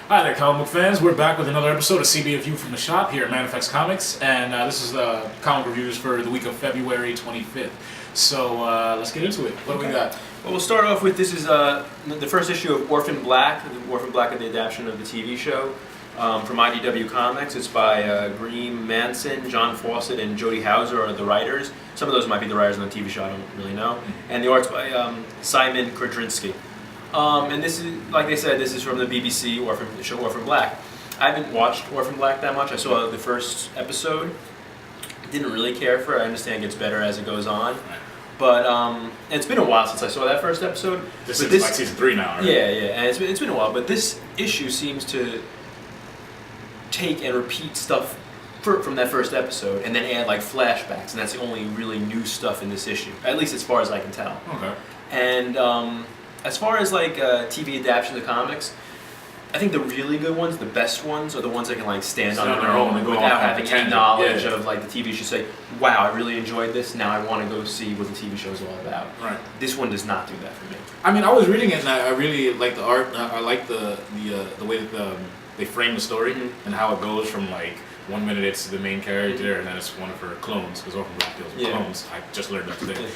Hi there, comic book fans. We're back with another episode of Cbfu from the shop here at Manifex Comics, and this is the comic reviews for the week of February 25th. So let's get into it. What do we got? Well, we'll start off with this is the first issue of Orphan Black. Orphan Black is the adaptation of the TV show from IDW Comics. It's by Green Manson, John Fawcett, and Jody Houser are the writers. Some of those might be the writers on the TV show. I don't really know. And the art's by Simon Kudrinski. And this is, like they said, this is from the BBC show Orphan Black. I haven't watched Orphan Black that much. I saw the first episode. Didn't really care for it. I understand it gets better as it goes on. Right. But it's been a while since I saw that first episode. This is like season 3 now, right? Yeah, and it's been a while. But this issue seems to take and repeat stuff from that first episode, and then add like flashbacks, and that's the only really new stuff in this issue, at least as far as I can tell. Okay. And as far as like TV adaptations of comics, I think the really good ones, the best ones, are the ones that can like stand on their own without having any knowledge of like the TV show. Say, wow, I really enjoyed this. Now I want to go see what the TV show is all about. Right. This one does not do that for me. I mean, I was reading it and I really like the art. I like the way that they frame the story and how it goes from like 1 minute it's the main character and then it's one of her clones, because Orphan Black deals with clones. I just learned that today.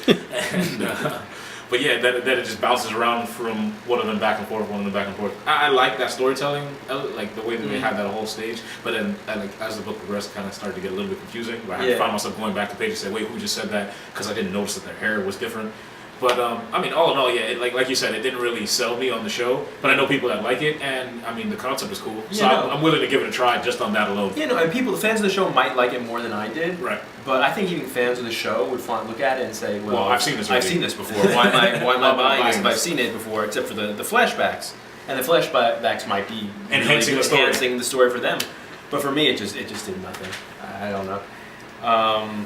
And but yeah, that it just bounces around from one of them back and forth, one of them back and forth. I like that storytelling, like the way that they had that whole stage. But then, like as the book progressed, it kind of started to get a little bit confusing. Where I found myself going back to the page and say, "Wait, who just said that?" Because I didn't notice that their hair was different. But I mean, all in all, yeah, like you said, it didn't really sell me on the show. But I know people that like it, and I mean, the concept is cool. So I'm willing to give it a try just on that alone. Yeah, no, and the fans of the show might like it more than I did. Right. But I think even fans of the show would look at it and say, "Well, I've seen this already. I've seen this before. Why am I buying this if I've seen it before?" Except for the flashbacks, and the flashbacks might be enhancing the story for them. But for me, it just did nothing. I don't know.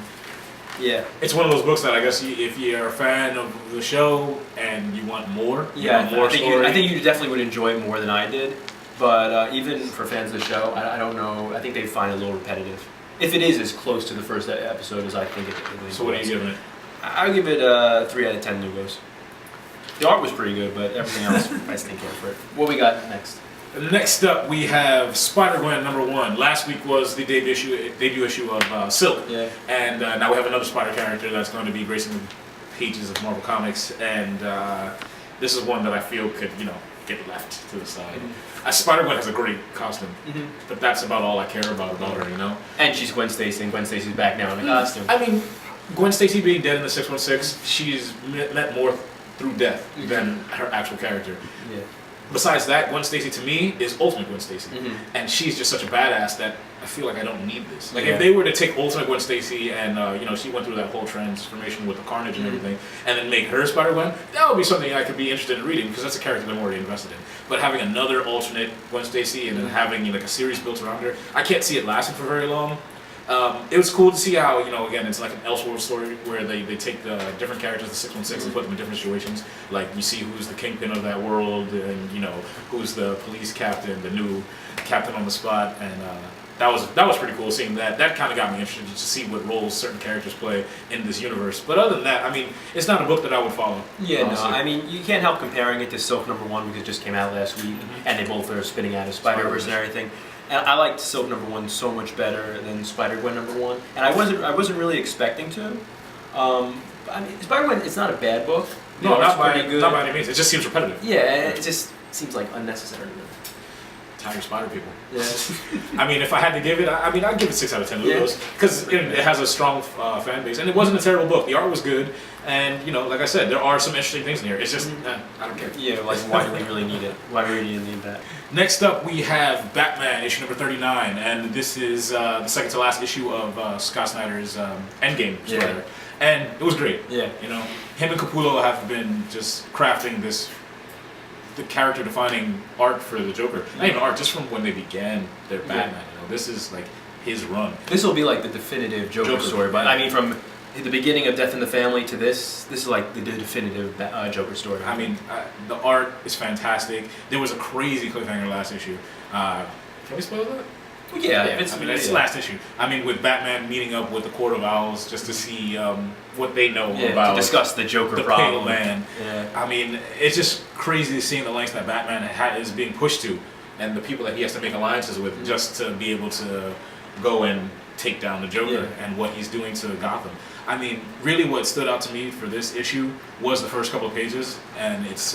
Yeah, it's one of those books that I guess if you're a fan of the show and you want more, I think you definitely would enjoy it more than I did. But even for fans of the show, I don't know. I think they find it a little repetitive. If it is as close to the first episode as I think it is. So what are you giving it? I'll give it 3 out of 10 Nugos. The art was pretty good, but everything else I just didn't care for it. What we got next? Next up, we have Spider-Gwen #1. Last week was the debut issue of Silk, and now we have another Spider character that's going to be gracing the pages of Marvel Comics, and this is one that I feel could, get left to the side. Spider-Gwen has a great costume, but that's about all I care about her, And she's Gwen Stacy, and Gwen Stacy's back now in the costume. I mean, Gwen Stacy being dead in the 616, she's met more through death than her actual character. Yeah. Besides that, Gwen Stacy to me is Ultimate Gwen Stacy, and she's just such a badass that I feel like I don't need this. Like if they were to take Ultimate Gwen Stacy and she went through that whole transformation with the Carnage and everything, and then make her Spider-Gwen, that would be something I could be interested in reading because that's a character that I'm already invested in. But having another alternate Gwen Stacy and then having like a series built around her, I can't see it lasting for very long. It was cool to see how, again, it's like an Elseworld story where they take the different characters, the 616, and put them in different situations. Like, you see who's the kingpin of that world, and, who's the police captain, the new captain on the spot, and that was pretty cool seeing that. That kind of got me interested to see what roles certain characters play in this universe. But other than that, I mean, it's not a book that I would follow. Yeah, honestly. no, I mean, you can't help comparing it to Silk #1 because it just came out last week, and they both are spinning out of Spider-Verse and everything. And I liked Silk #1 so much better than Spider-Gwen #1, and I wasn't really expecting to. I mean, Spider-Gwen, it's not a bad book. No, not by any means. It just seems repetitive. Yeah, it just seems like unnecessary. Tired Spider people. Yeah. I mean, if I had to give it, I'd give it 6 out of 10 Ludos because it has a strong fan base, and it wasn't a terrible book. The art was good, and like I said, there are some interesting things in here. It's just I don't care. Yeah, like why do we really need it? Why do we really need that? Next up, we have Batman issue number 39, and this is the second to last issue of Scott Snyder's Endgame story, and it was great. Yeah. Him and Capullo have been just crafting the character-defining art for the Joker. Not even art, just from when they began their Batman. This is like his run. This will be like the definitive Joker story, but I mean, from the beginning of Death in the Family to this is like the definitive Joker story. I mean, the art is fantastic. There was a crazy cliffhanger last issue. Can we spoil that? Yeah, it's the last issue. I mean, with Batman meeting up with the Court of Owls just to see what they know about to discuss the Joker problem. Pale Man. Yeah. I mean, it's just crazy seeing the lengths that Batman is being pushed to and the people that he has to make alliances with just to be able to go and take down the Joker and what he's doing to Gotham. I mean, really what stood out to me for this issue was the first couple of pages, and it's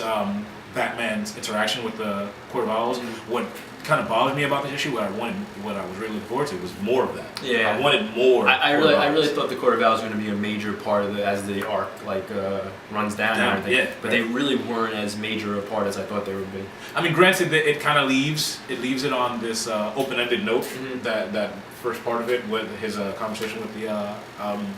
Batman's interaction with the Court of Owls. What kind of bothered me about this issue, what I was really looking forward to, was more of that. Yeah, I wanted more. I really thought the Court of Owls was going to be a major part of as the arc runs down and everything. Yeah, but they really weren't as major a part as I thought they would be. I mean, granted that it kind of leaves it on this open-ended note, that first part of it with his conversation with the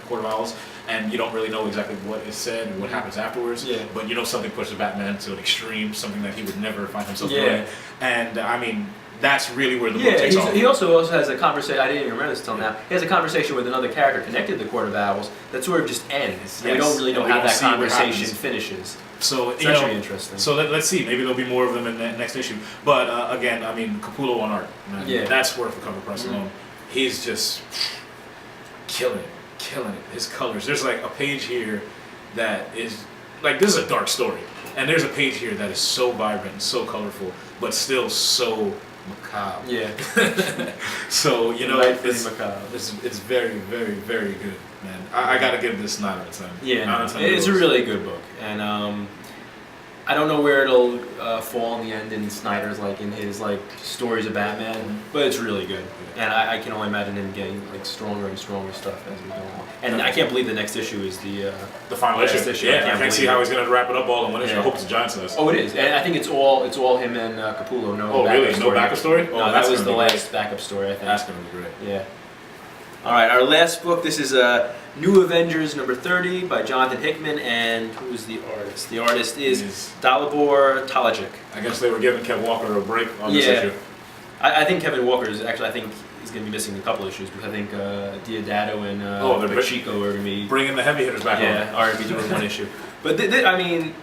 Court of Owls, and you don't really know exactly what is said and what happens afterwards. Yeah. But you know something pushes Batman to an extreme, something that he would never find himself doing. And I mean, that's really where the book takes off. He also has a conversation. I didn't even remember this till now. He has a conversation with another character connected to the Court of Owls that sort of just ends. And we don't really know how that conversation finishes. So it's actually interesting. So let's see. Maybe there'll be more of them in the next issue. But again, I mean, Capullo on art. That's worth the cover price alone. He's just killing it. His colors. There's like a page here that is like, this is a dark story, and there's a page here that is so vibrant and so colorful, but still so macabre. Yeah. So you know, it's very, very, very good, man. I gotta give this 9 out of 10. Yeah, it's a really good book, and I don't know where it'll fall in the end in Snyder's in his stories of Batman, but it's really good, and I can only imagine him getting stronger and stronger stuff as we go on. And I can't believe the next issue is the final issue. Yeah, I can't see how he's gonna wrap it up all in one issue. I hope it's a giant size. Oh, it is, and I think it's all him and Capullo. No, really? No backup story? No, that was the last backup story. I think that's gonna be great. Yeah. All right, our last book. This is New Avengers number 30 by Jonathan Hickman, and who's the artist? The artist is Dalibor Talajic. I guess they were giving Kev Walker a break on this issue. I think Kevin Walker is actually. I think he's going to be missing a couple issues because I think Diodato and Pacheco are going to be bringing the heavy hitters back. Yeah, are going to be doing one issue. But I mean,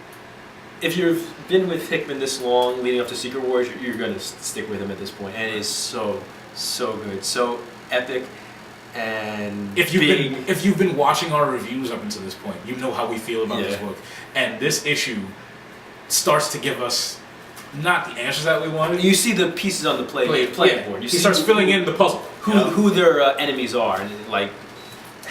if you've been with Hickman this long, leading up to Secret Wars, you're going to stick with him at this point, and it is so good, so epic. And if you've been watching our reviews up until this point, you know how we feel about this book. And this issue starts to give us not the answers that we wanted. You see the pieces on the playing board. He starts filling in the puzzle. Who their enemies are,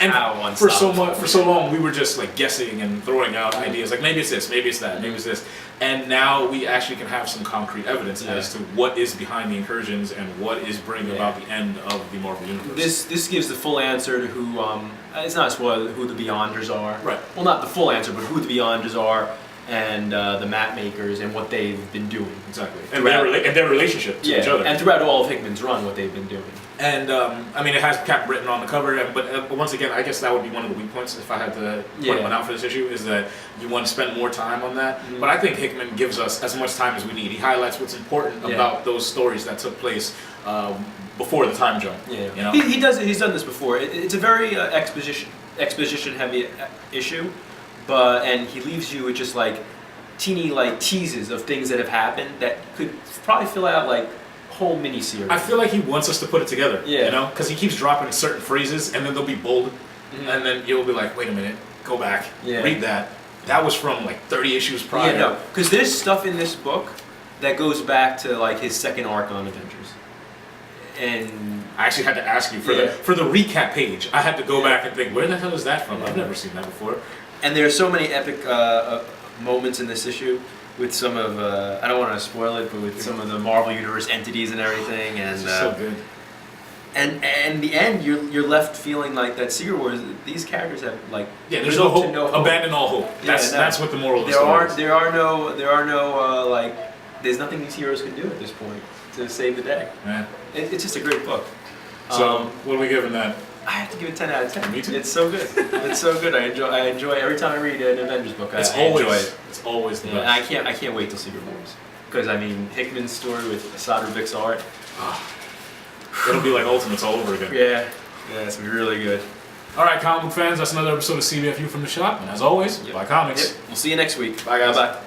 and how for so long we were just guessing and throwing out ideas maybe it's this, maybe it's that, maybe it's this, and now we actually can have some concrete evidence as to what is behind the incursions and what is bringing about the end of the Marvel universe. This gives the full answer to who it's not a spoiler, who the Beyonders are. Right. Well, not the full answer, but who the Beyonders are, and the map makers and what they've been doing. Exactly. And their relationship to each other. And throughout all of Hickman's run, what they've been doing. And I mean, it has Cap written on the cover, but once again, I guess that would be one of the weak points if I had to point one out for this issue, is that you want to spend more time on that. But I think Hickman gives us as much time as we need. He highlights what's important about those stories that took place before the time jump. Yeah. You know? He does. He's done this before. It's a very exposition heavy issue, and he leaves you with just teeny teases of things that have happened that could probably fill out whole mini-series. I feel like he wants us to put it together, you know, because he keeps dropping certain phrases and then they'll be bold, and then you'll be like, wait a minute, go back, read that. That was from 30 issues prior. Yeah, no, because there's stuff in this book that goes back to his second arc on Avengers. And I actually had to ask you for the recap page. I had to go back and think, where the hell is that from? I've never seen that before. And there are so many epic moments in this issue. With some of, I don't want to spoil it, but with some of the Marvel Universe entities and everything, and so good. And in the end, you're left feeling that Secret Wars. These characters have there's no hope. Abandon all hope. That's what the moral of the story is. There are no there's nothing these heroes can do at this point to save the day. Yeah. It's just a great book. So what are we giving that? I have to give it 10 out of 10. Me too. It's so good. It's so good. I enjoy every time I read an Avengers book. I enjoy it. It's always the best. And I can't wait till Secret Wars, because Hickman's story with Soderbergh's art. It'll be like Ultimates all over again. Yeah, it's gonna be really good. All right, comic book fans, that's another episode of CBFU from the shop. And as always, buy comics. We'll see you next week. Bye, guys. Bye.